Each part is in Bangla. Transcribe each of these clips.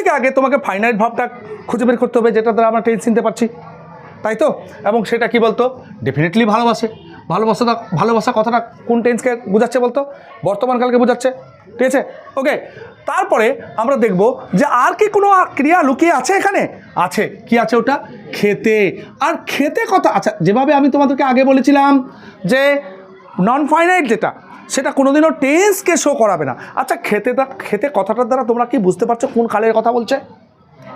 থেকে আগে তোমাকে ফাইনাইট ভার্বটা খুঁজে বের করতে হবে, যেটা দ্বারা আমরা টেন্স চিনতে পারছি, তাই তো? এবং সেটা কি বলতো? ডেফিনেটলি ভালোবাসে। ভালোবাসা কথাটা কোন টেন্সকে বোঝাচ্ছে বলতো? বর্তমানকালকে বোঝাচ্ছে, ঠিক আছে? ওকে, তারপরে আমরা দেখব যে আর কি কোনো ক্রিয়া লুকিয়ে আছে এখানে? আছে। কি আছে ওটা? খেতে। আর খেতে কথা, আচ্ছা, যেভাবে আমি তোমাদেরকে আগে বলেছিলাম যে নন ফাইনাইট যেটা, সেটা কোনোদিনও টেন্সকে শো করাবে না। আচ্ছা, খেতে কথাটার দ্বারা তোমরা কি বুঝতে পারছো কোন কালের কথা বলছে?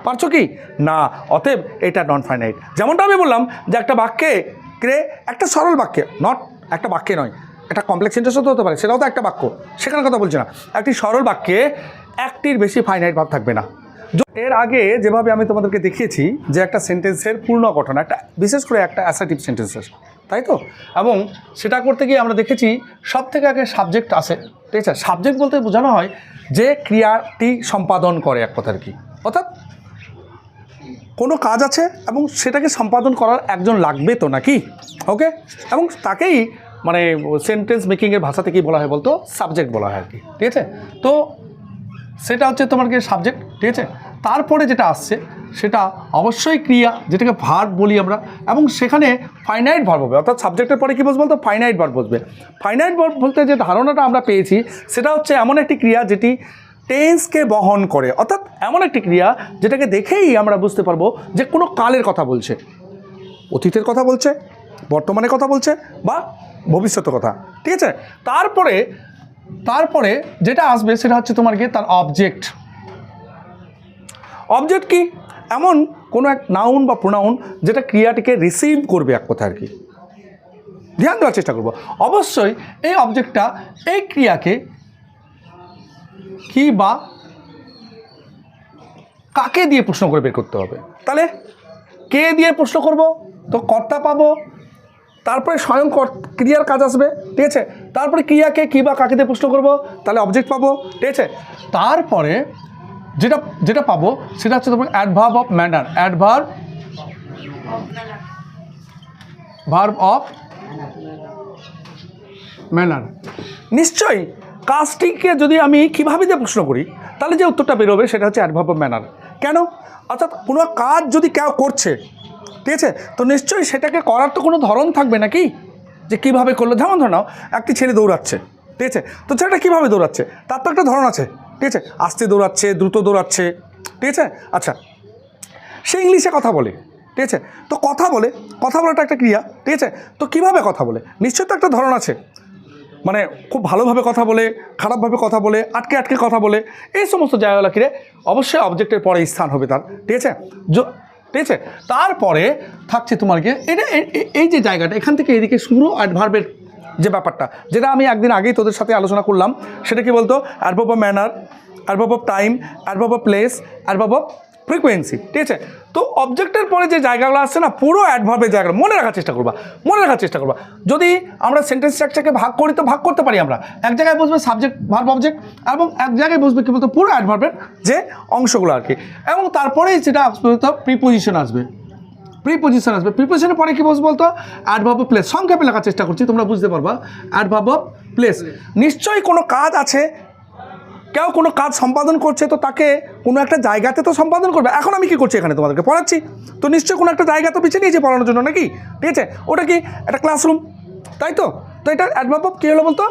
পারছো কি না? অতএব এটা নন ফাইনাইট। যেমনটা আমি বললাম যে একটা বাক্যে একটা সরল বাক্যে, নট একটা বাক্যে নয়, একটা কমপ্লেক্স সেন্টেন্সও তো হতে পারে, সেটাও তো একটা বাক্য, সেখানে কথা বলছি না। একটি সরল বাক্যে একটির বেশি ফাইনাইট ভাব থাকবে না। এর আগে যেভাবে আমি তোমাদেরকে দেখিয়েছি যে একটা সেন্টেন্সের পূর্ণ গঠন, একটা বিশেষ করে একটা অ্যাসার্টিভ সেন্টেন্সের, তাই তো? এবং সেটা করতে গিয়ে আমরা দেখেছি সব থেকে আগে সাবজেক্ট আসে, ঠিক আছে? সাবজেক্ট বলতে বোঝানো হয় যে ক্রিয়াটি সম্পাদন করে, এক কথা আর কি। অর্থাৎ কোনো কাজ আছে এবং সেটাকে সম্পাদন করার একজন লাগবে তো নাকি? ওকে, এবং তাকেই মানে সেন্টেন্স মেকিংয়ের ভাষাতে কী বলা হয় বলতো? সাবজেক্ট বলা হয় আর কি, ঠিক আছে? তো সেটা হচ্ছে তোমার কি সাবজেক্ট, ঠিক আছে? তারপরে যেটা আসছে সেটা অবশ্যই ক্রিয়া, যেটাকে ভার্ব বলি আমরা, এবং সেখানে ফাইনাইট ভার্ব হবে। অর্থাৎ সাবজেক্টের পরে কী বসবে বলতো? ফাইনাইট ভার্ব বসবে। ফাইনাইট ভার্ব বলতে যে ধারণাটা আমরা পেয়েছি সেটা হচ্ছে এমন একটি ক্রিয়া যেটি টেন্সকে বহন করে, অর্থাৎ এমন একটি ক্রিয়া যেটাকে দেখেই আমরা বুঝতে পারবো যে কোনো কালের কথা বলছে, অতীতের কথা বলছে, বর্তমানের কথা বলছে, বা ভবিষ্যতের কথা, ঠিক আছে? তারপরে যেটা আসবে সেটা হচ্ছে তোমার গিয়ে তার অবজেক্ট। অবজেক্ট কি? এমন কোনো এক নাউন বা প্রোনাউন যেটা ক্রিয়াটিকে রিসিভ করবে, এক কথা আর কি। ধ্যান দেওয়ার চেষ্টা করবো। অবশ্যই এই অবজেক্টটা এই ক্রিয়াকে কি বা কাকে দিয়ে প্রশ্ন করে বের করতে হবে। তাহলে কে দিয়ে প্রশ্ন করব? তো কর্তা পাবো, তারপরে স্বয়ং ক্রিয়ার কাজ আসবে, ঠিক আছে? তারপরে ক্রিয়াকে কি বা কাকে দিয়ে প্রশ্ন করব, তাহলে অবজেক্ট পাবো, ঠিক আছে? তারপরে যেটা পাবো সেটা হচ্ছে তোমার adverb of manner, verb of manner. নিশ্চয়ই কাজটিকে যদি আমি কীভাবে দিয়ে প্রশ্ন করি তাহলে যে উত্তরটা বেরোবে সেটা হচ্ছে অ্যাডভার্ব অফ ম্যানার। কেন? অর্থাৎ কোনো কাজ যদি কেউ করছে, ঠিক আছে, তো নিশ্চয়ই সেটাকে করার তো কোনো ধরন থাকবে নাকি, যে কীভাবে করলো। যেমন ধর নাও একটি ছেলে দৌড়াচ্ছে, ঠিক আছে, তো ছেলেটা কীভাবে দৌড়াচ্ছে তার তো একটা ধরন আছে, ঠিক আছে? আস্তে দৌড়াচ্ছে, দ্রুত দৌড়াচ্ছে, ঠিক আছে? আচ্ছা, সে ইংলিশে কথা বলে, ঠিক আছে, তো কথা বলাটা একটা ক্রিয়া, ঠিক আছে? তো কীভাবে কথা বলে? নিশ্চয়ই তো একটা ধরন আছে, মানে খুব ভালোভাবে কথা বলে, খারাপভাবে কথা বলে, আটকে কথা বলে, এই সমস্ত জায়গাগুলো কিরে অবশ্যই অবজেক্টের পরে স্থান হবে তার, ঠিক আছে? ঠিক আছে, তারপরে থাকছে তোমার গিয়ে এটা এই যে জায়গাটা, এখান থেকে এদিকে শুরু অ্যাডভার্বের যে ব্যাপারটা, যেটা আমি একদিন আগেই তোদের সাথে আলোচনা করলাম, সেটা কি বলতো? Adverb of manner, adverb of time, adverb of place, adverb of frequency, ঠিক আছে? তো অবজেক্টের পরে যে জায়গাগুলো আসছে না, পুরো অ্যাডভার্বের জায়গাটা মনে রাখার চেষ্টা করবা। যদি আমরা সেন্টেন্স স্ট্রাকচারকে ভাগ করি তো ভাগ করতে পারি আমরা, এক জায়গায় বসবে সাবজেক্ট ভার্ব অবজেক্ট, এবং এক জায়গায় বসবে কি বলতো? পুরো অ্যাডভার্বের যে অংশগুলো আর কি। এবং তারপরেই যেটা প্রিপোজিশন আসবে, প্রিপোজিশনের পরে কি বলবো বলতো? Adverb of place. সংক্ষেপে লেখার চেষ্টা করছি, তোমরা বুঝতে পারবা। Adverb of place. নিশ্চয়ই কোনো কাজ আছে, কেউ কোনো কাজ সম্পাদন করছে, তো তাকে কোনো একটা জায়গাতে তো সম্পাদন করবে। এখন আমি কি করছি? এখানে তোমাদেরকে পড়াচ্ছি, তো নিশ্চয়ই কোনো একটা জায়গা তো বেছে নিয়েছি পড়ানোর জন্য নাকি, ঠিক আছে? ওটা কি একটা ক্লাসরুম, তাই তো? তো এটা অ্যাডভার্ব অফ কী হলো বলতো?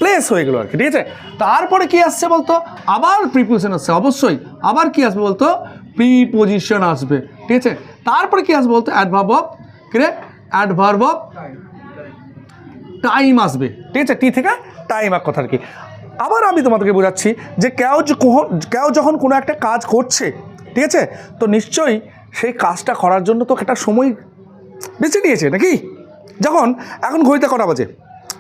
প্লেস হয়ে গেলো আর কি, ঠিক আছে? তারপরে কি আসছে বলতো? আবার প্রিপোজিশন আসছে, অবশ্যই আবার কি আসবে বলতো? প্রিপোজিশন আসবে, ঠিক আছে? তারপরে কি আসবে বলতো? অ্যাডভার্ব অফ টাইম আসবে, ঠিক আছে? টি থেকে টাইম এক কথা আর কি। আবার আমি তোমাদেরকে বোঝাচ্ছি যে কেউ যখন কোনো একটা কাজ করছে, ঠিক আছে, তো নিশ্চয়ই সেই কাজটা করার জন্য তো একটা সময় বেছে নিয়েছে নাকি? যখন এখন ঘড়িতে কটা বাজে?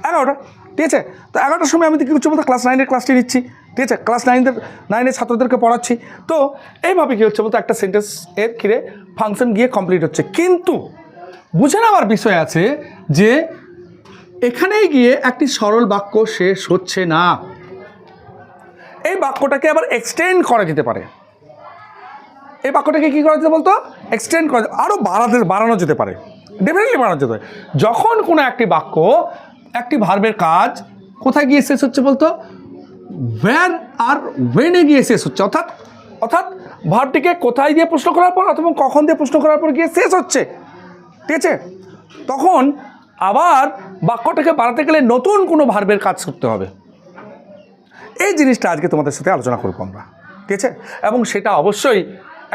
11টা, ঠিক আছে? তো 11টার সময় আমি কি করছি বলতো? ক্লাস 9-এর ক্লাসটি নিচ্ছি, ঠিক আছে? ক্লাস 9-এর ছাত্রদেরকে পড়াচ্ছি। তো এইভাবে কী হচ্ছে বলতো? একটা সেন্টেন্স এর ক্ষীরে ফাংশন গিয়ে কমপ্লিট হচ্ছে। কিন্তু বুঝে নেওয়ার বিষয় আছে যে এখানেই গিয়ে একটি সরল বাক্য শেষ হচ্ছে না, এই বাক্যটাকে আবার এক্সটেন্ড করা যেতে পারে। এই বাক্যটাকে কী করা যেতে বলতো? এক্সটেন্ড করা, আরও বাড়ানো যেতে পারে, ডেফিনেটলি বাড়ানো যেতে পারে। যখন কোনো একটি বাক্য, একটি ভার্বের কাজ কোথায় গিয়ে শেষ হচ্ছে বলতো? ওয়্যার আর ওয়েনে গিয়ে শেষ হচ্ছে, অর্থাৎ অর্থাৎ ভার্বটিকে কোথায় দিয়ে প্রশ্ন করার পর অথবা কখন দিয়ে প্রশ্ন করার পর গিয়ে শেষ হচ্ছে, ঠিক আছে? তখন আবার বাক্যটাকে বাড়াতে গেলে নতুন কোনো ভার্বের কাজ করতে হবে। এই জিনিসটা আজকে তোমাদের সাথে আলোচনা করবো আমরা, ঠিক আছে? এবং সেটা অবশ্যই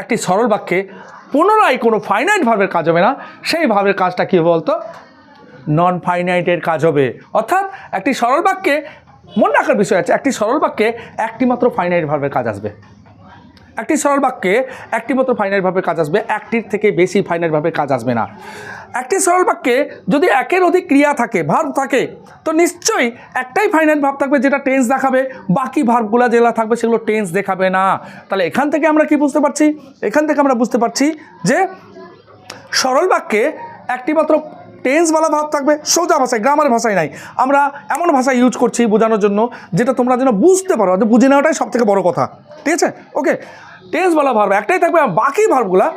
একটি সরল বাক্যে পুনরায় কোনো ফাইনাইট ভার্বের কাজ হবে না, সেই ভার্বের কাজটা কী বলতো? নন ফাইনাইটের কাজ হবে। অর্থাৎ একটি সরল বাক্যে মনে রাখার বিষয় আছে, একটি সরল বাক্যে একটি মাত্র ফাইনাইট ভার্বের কাজ আসবে। একটি সরল বাক্যে একটি মাত্র ফাইনাইট ভার্বের কাজ আসবে, একটির থেকে বেশি ফাইনাইট ভার্বের কাজ আসবে না। একটি সরল বাক্যে যদি একের অধিক ক্রিয়া থাকে, ভার্ব থাকে, তো নিশ্চয়ই একটাই ফাইনাইট ভার্ব থাকবে যেটা টেন্স দেখাবে, বাকি ভার্বগুলো যেগুলো থাকবে সেগুলো টেন্স দেখাবে না। তাহলে এখান থেকে আমরা কি বুঝতে পারছি? এখান থেকে আমরা বুঝতে পারছি যে সরল বাক্যে একটি মাত্র টেন্সওয়ালা ভাব থাকবে, সোজা ভাষায়, গ্রামার ভাষায় নাই। আমরা এমন ভাষা ইউজ করছি বোঝানোর জন্য যেটা তোমরা যেন বুঝতে পারো, যে বুঝে নেওয়াটাই সব থেকে বড় কথা, ঠিক আছে? ওকে, টেন্সওয়ালা ভার্ব একটাই থাকবে, আর বাকি ভার্বগুলা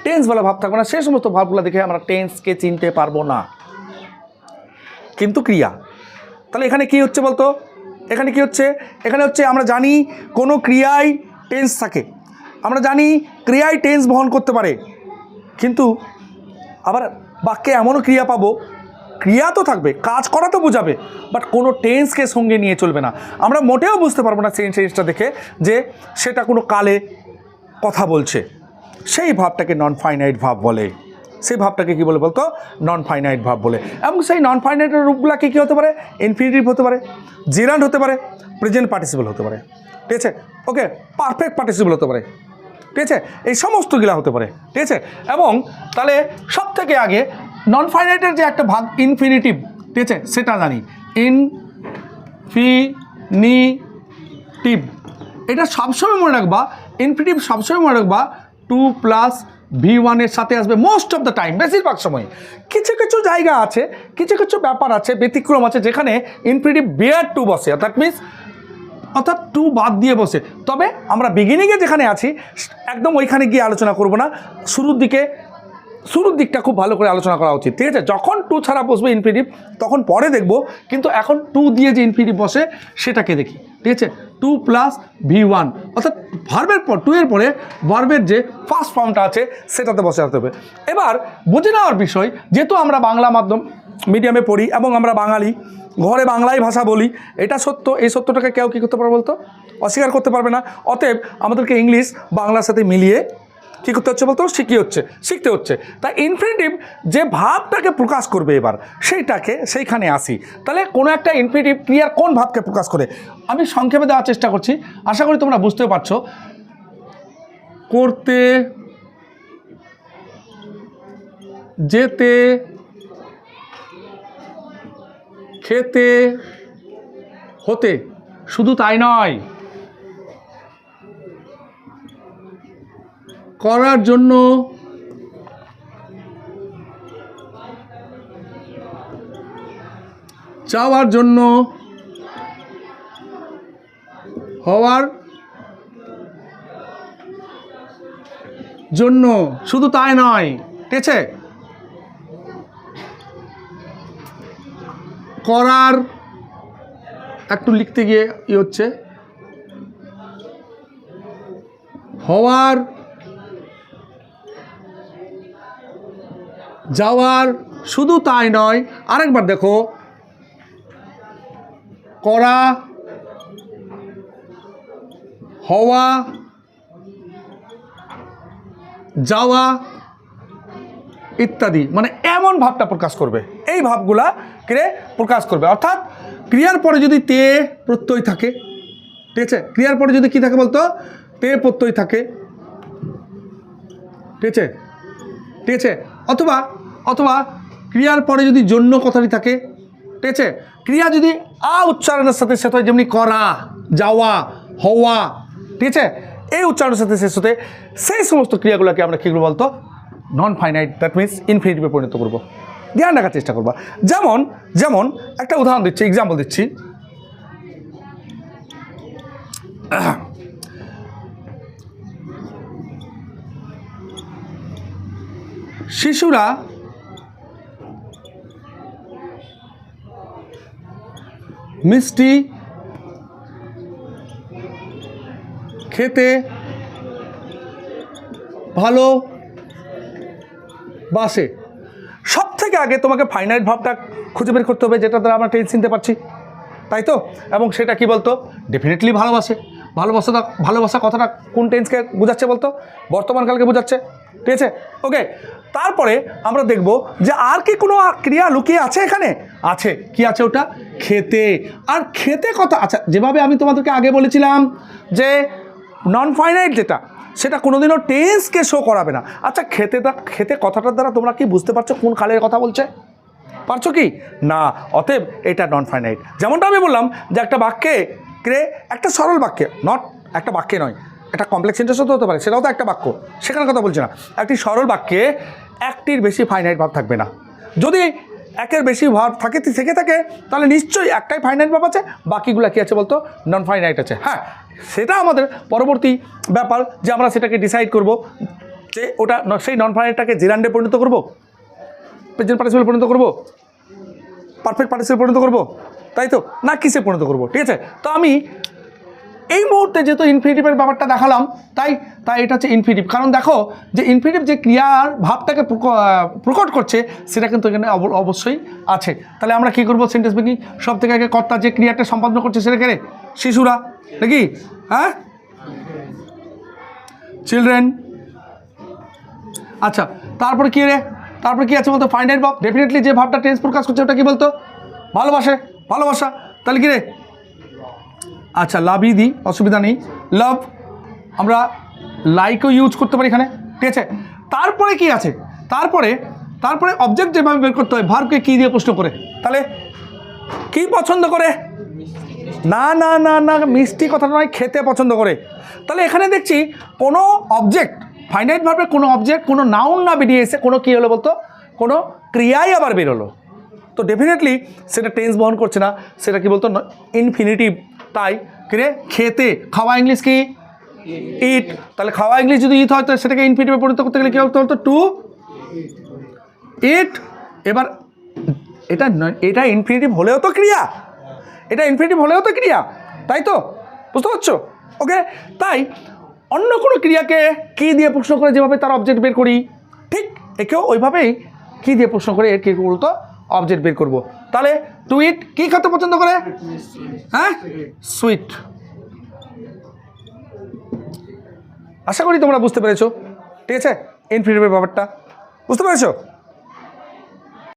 টেন্সওয়ালা ভাব থাকবে না। সেই সমস্ত ভার্বগুলো দেখে আমরা টেন্সকে চিনতে পারবো না। কিন্তু ক্রিয়া, তাহলে এখানে কি হচ্ছে বলতো? এখানে কি হচ্ছে? এখানে হচ্ছে আমরা জানি কোনো ক্রিয়ায় টেন্স থাকে, আমরা জানি ক্রিয়ায় টেন্স বহন করতে পারে, কিন্তু আবার বাক্যে এমনও ক্রিয়া পাবো, ক্রিয়া তো থাকবে, কাজ করা তো বোঝাবে, বাট কোনো টেন্সকে সঙ্গে নিয়ে চলবে না। আমরা মোটেও বুঝতে পারবো না সেন্সটা দেখে যে সেটা কোনো কালে কথা বলছে। সেই ভাবটাকে নন ফাইনাইট ভাব বলে। সেই ভাবটাকে কী বলে বলতো? নন ফাইনাইট ভাব বলে। এবং সেই নন ফাইনাইটের রূপগুলো কী হতে পারে? ইনফিনিটিভ হতে পারে, জেরান্ড হতে পারে, প্রেজেন্ট পার্টিসিপল হতে পারে, ঠিক আছে? ওকে, পারফেক্ট পার্টিসিপল হতে পারে, ঠিক আছে? এই সমস্তগুলা হতে পারে, ঠিক আছে? এবং তাহলে সব থেকে আগে নন ফাইনাইটের যে একটা ভাগ ইনফিনিটিভ, ঠিক আছে, সেটা জানি। ইনফিনিটিভ এটা সবসময় মনে রাখবা, ইনফিনিটিভ সবসময় মনে রাখবা 2 + V1 এর সাথে আসবে মোস্ট অফ দ্য টাইম, বেশিরভাগ সময়। কিছু কিছু জায়গা আছে, কিছু কিছু ব্যাপার আছে, ব্যতিক্রম আছে, যেখানে ইনফিনিটিভ বিয়ার টু বসে, দ্যাট মিনস অর্থাৎ টু বাদ দিয়ে বসে। তবে আমরা বিগিনিংয়ে যেখানে আছি একদম ওইখানে গিয়ে আলোচনা করব না, শুরুর দিকটা খুব ভালো করে আলোচনা করা উচিত, ঠিক আছে? যখন টু ছাড়া বসবে ইনফিনিটিভ তখন পরে দেখব, কিন্তু এখন টু দিয়ে যে ইনফিনিটিভ বসে সেটাকে দেখি, ঠিক আছে? 2 + V1 অর্থাৎ ভার্বের পর, 2 এর পরে ভার্বের যে ফার্স্ট ফর্মটা আছে সেটাতে বসে আসতে হবে। এবার বুঝে নেওয়ার বিষয়, যেহেতু আমরা বাংলা মাধ্যম মিডিয়ামে পড়ি এবং আমরা বাঙালি, ঘরে বাংলাই ভাষা বলি, এটা সত্য। এই সত্যটাকে কেউ কী করতে পারবে বলতো? অস্বীকার করতে পারবে না। অতএব আমাদেরকে ইংলিশ বাংলার সাথে মিলিয়ে কী করতে হচ্ছে বলতো? শিখতে হচ্ছে। তাই ইনফিনিটিভ যে ভাবটাকে প্রকাশ করবে এবার সেইখানে আসি। তাহলে কোনো একটা ইনফিনিটিভ ক্রিয়ার কোন ভাবকে প্রকাশ করে আমি সংক্ষেপে দেওয়ার চেষ্টা করছি, আশা করি তোমরা বুঝতেও পারছো। করতে, যেতে, খেতে, হতে, শুধু তাই নয়, করার জন্য, চাওয়ার জন্য, হওয়ার জন্য, শুধু তাই নয়, ঠিক আছে? করার, একটু লিখতে গিয়ে হচ্ছে, হওয়ার, যাওয়ার, শুধু তাই নয়, আরেকবার দেখো, করা, হওয়া, যাওয়া ইত্যাদি, মানে এমন ভাবটা প্রকাশ করবে, এই ভাবগুলা প্রকাশ করবে। অর্থাৎ ক্রিয়ার পরে যদি তে প্রত্যয় থাকে, ঠিক আছে? ক্রিয়ার পরে যদি কি থাকে বলতো? তে প্রত্যয় থাকে, ঠিক আছে? ঠিক আছে? অথবা ক্রিয়ার পরে যদি জন্য কথাটি থাকে, ঠিক আছে? ক্রিয়া যদি আ উচ্চারণের সাথে শেষ হয়, যেমনি করা, যাওয়া, হওয়া, ঠিক আছে? এই উচ্চারণের সাথে শেষ হতে সেই সমস্ত ক্রিয়াগুলোকে আমরা কী করবো বলতো? নন ফাইনাইট, দ্যাট মিনস ইনফিনিটিভে পরিণত করবো। ধ্যান রাখার চেষ্টা করবা। যেমন একটা উদাহরণ দিচ্ছি, এক্সাম্পল দিচ্ছি। শিশুরা মিষ্টি খেতে ভালোবাসে। সব থেকে আগে তোমাকে ফাইনাইট ভাবটা খুঁজে বের করতে হবে, যেটা দ্বারা আমরা টেন্স চিনতে পারছি, তাই তো? এবং সেটা কি বলতো? ডেফিনেটলি ভালোবাসে। ভালোবাসা কথাটা কোন টেন্সকে বোঝাচ্ছে বলতো? বর্তমানকালকে বোঝাচ্ছে, ঠিক আছে? ওকে, তারপরে আমরা দেখব যে আর কি কোনো ক্রিয়া লুকিয়ে আছে এখানে? আছে। কি আছে ওটা? খেতে। আর খেতে কথা, আচ্ছা, যেভাবে আমি তোমাদেরকে আগে বলেছিলাম যে নন ফাইনাইট যেটা, সেটা কোনোদিনও টেন্সকে শো করাবে না। আচ্ছা, খেতে কথাটার দ্বারা তোমরা কি বুঝতে পারছো কোন কালের কথা বলছে? পারছো কি না? অতএব এটা নন ফাইনাইট। যেমনটা আমি বললাম যে একটা বাক্যে একটা সরল বাক্যে, নট একটা বাক্যে নয়, একটা কমপ্লেক্স সেন্টেন্সও তো হতে পারে, সেটাও তো একটা বাক্য, সেখানে কথা বলছি না। একটি সরল বাক্যে একটির বেশি ফাইনাইট ভাব থাকবে না। যদি একের বেশি ভাব থেকে থাকে তাহলে নিশ্চয়ই একটাই ফাইনাইট ভাব আছে, বাকিগুলো কি আছে বলতো? নন ফাইনাইট আছে। হ্যাঁ, সেটা আমাদের পরবর্তী ব্যাপার যে আমরা সেটাকে ডিসাইড করব যে ওটা সেই নন ফাইনাইটটাকে জেরান্ডে পরিণত করব, প্রেজেন্ট পার্টিসিপেল পরিণত করব, পারফেক্ট পার্টিসিপেল পরিণত করব, তাই তো? না কিসে পরিণত করব? ঠিক আছে, তো আমি এই মুহূর্তে যেহেতু ইনফিনিটিভের ব্যাপারটা দেখালাম, তাই এটা হচ্ছে ইনফিনিটিভ। কারণ দেখো যে ইনফিনিটিভ যে ক্রিয়ার ভাবটাকে প্রকট করছে সেটা কিন্তু এখানে অবশ্যই আছে। তাহলে আমরা কী করবো? সেন্টেন্স মেকিং সব থেকে আগে কর্তা যে ক্রিয়াটা সম্পাদন করছে সেটা কে? শিশুরা, নাকি? হ্যাঁ, চিলড্রেন। আচ্ছা, তারপরে কী কি আছে বলতো? ফাইনাইট ভাব। ডেফিনেটলি যে ভাবটা টেন্স প্রকাশ করছে ওটা কি বলতো? ভালোবাসা। তাহলে কি রে? আচ্ছা, লাভই দিই, অসুবিধা নেই। লাভ, আমরা লাইকও ইউজ করতে পারি এখানে, ঠিক আছে? তারপরে কি আছে? তারপরে অবজেক্ট যেভাবে বের করতে হয়, ভার্বকে কী দিয়ে প্রশ্ন করে, তাহলে কি পছন্দ করে? না, মিষ্টি কথাটা নয়, খেতে পছন্দ করে। তাহলে এখানে দেখছি কোনো অবজেক্ট, ফাইনাইট ভার্বের কোনো অবজেক্ট, কোনো নাউন না বেরিয়ে এসে কোনো কী হলো বলতো? কোনো ক্রিয়াই আবার বেরোলো। তো ডেফিনেটলি সেটা টেন্স বহন করছে না, সেটা কি বলতো? ইনফিনিটিভ। তাই কিরে? খেতে, খাওয়া ইংলিশ কি? ইট। তাহলে খাওয়া ইংলিশ যদি ইট হয় তো সেটাকে ইনফিনিটিভে পরিণত করতে গেলে কী বলতো? টু ইট। এবার এটা ইনফিনিটিভ হলেও তো ক্রিয়া, তাই তো? বুঝতে পারছো? ওকে, তাই অন্য কোনো ক্রিয়াকে কী দিয়ে প্রশ্ন করে যেভাবে তার অবজেক্ট বের করি, ঠিক একেও ওইভাবেই কী দিয়ে প্রশ্ন করে এর কী বলতো? অবজেক্ট বের করবো। তাহলে টু ইট কী খেতে পছন্দ করে? হ্যাঁ, সুইট। আশা করি তোমরা বুঝতে পেরেছো, ঠিক আছে? ইনফিনিটিভের ব্যাপারটা বুঝতে পেরেছো?